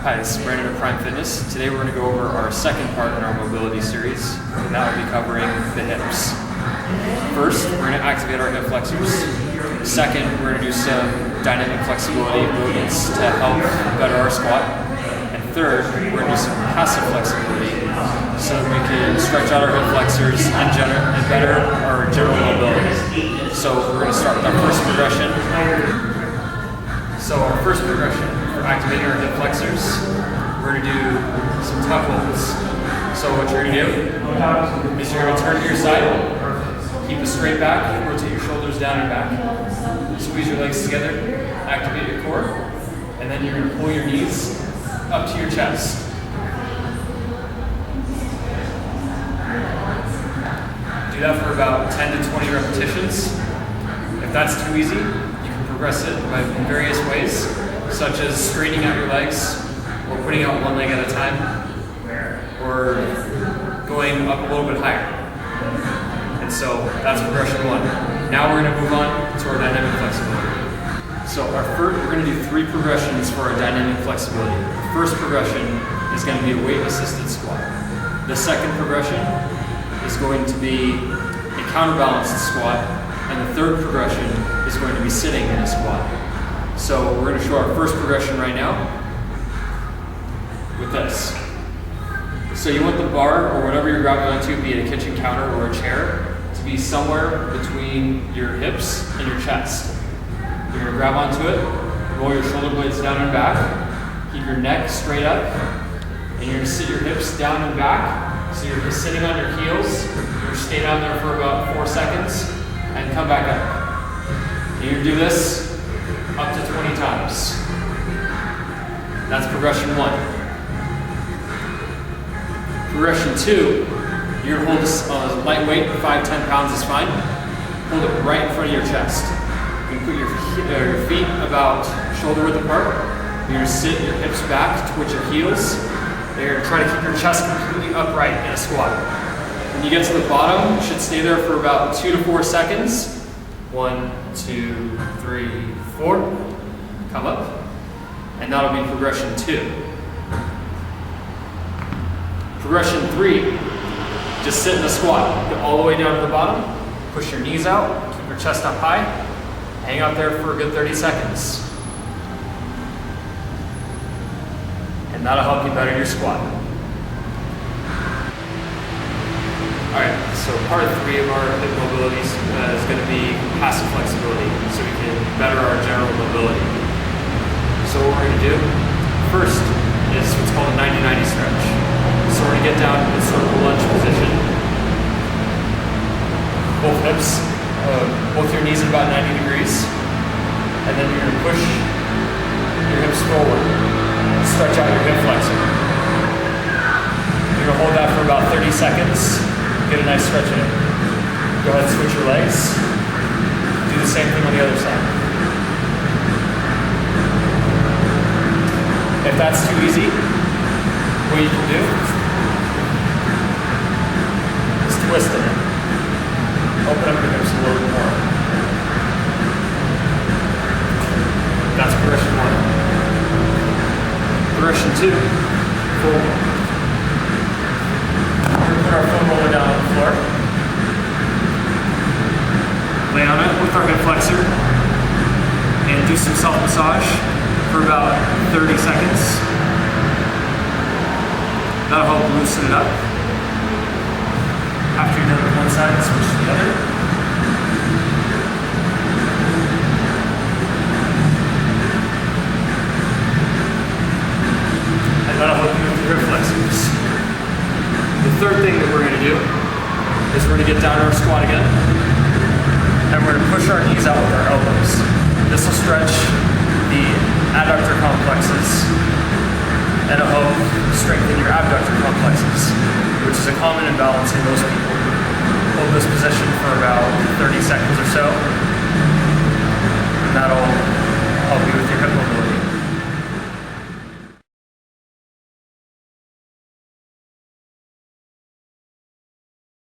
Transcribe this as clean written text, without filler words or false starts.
Hi, this is Brandon of Prime Fitness. Today we're going to go over our second part in our mobility series, and that will be covering the hips. First, we're going to activate our hip flexors. Second, we're going to do some dynamic flexibility movements to help better our squat. And third, we're going to do some passive flexibility so that we can stretch out our hip flexors and better our general mobility. So we're going to start with our first progression. So our first progression for activating our hip flexors, we're going to do some tuck holds. So what you're going to do is you're going to turn to your side, keep a straight back, rotate your shoulders down and back, squeeze your legs together, activate your core, and then you're going to pull your knees up to your chest. Do that for about 10 to 20 repetitions. If that's too easy, you can progress it in various ways, such as straightening out your legs, or putting out one leg at a time, or going up a little bit higher. And so that's progression one. Now we're going to move on to our dynamic flexibility. So we're going to do 3 progressions for our dynamic flexibility. The first progression is going to be a weight-assisted squat. The second progression is going to be a counterbalanced squat, and the third progression is going to be sitting in a squat. So we're going to show our first progression right now with this. So you want the bar or whatever you're grabbing onto, be it a kitchen counter or a chair, to be somewhere between your hips and your chest. You're going to grab onto it, roll your shoulder blades down and back, keep your neck straight up, and you're going to sit your hips down and back. So you're just sitting on your heels, you're going to stay down there for about 4 seconds, and come back up. And you're going to do this up to 20 times. That's progression 1. Progression 2, you're going to hold this lightweight, 5-10 pounds is fine. Hold it right in front of your chest. You can put your feet about shoulder width apart. You're going to sit your hips back towards your heels. You're going to try to keep your chest completely upright in a squat. When you get to the bottom, you should stay there for about 2 to 4 seconds. 1, 2, 3, 4. Come up. And that'll be progression 2. Progression 3, just sit in a squat. Get all the way down to the bottom. Push your knees out. Keep your chest up high. Hang out there for a good 30 seconds. And that'll help you better your squat. Alright, so part 3 of our hip mobilities is going to be passive flexibility, so we can better our general mobility. So what we're going to do first is what's called a 90-90 stretch. So we're going to get down in sort of a lunge position. Both hips, both your knees at about 90 degrees. And then you're going to push your hips forward. Stretch out your hip flexor. You're going to hold that for about 30 seconds. Get a nice stretch in it. Go ahead and switch your legs. Do the same thing on the other side. If that's too easy, what you can do is twist it. Open up your hips a little bit more. That's progression 1. Progression 2, forward. We're going to put our foam roller down on the floor. Lay on it with our hip flexor and do some self-massage for about 30 seconds. That'll help loosen it up. After you're done with one side, switch to the other. And that'll help you with your hip flexors. The third thing that we're going to do is we're going to get down to our squat again, and we're going to push our knees out with our elbows. This will stretch the adductor complexes, and it'll help strengthen your abductor complexes, which is a common imbalance in most people.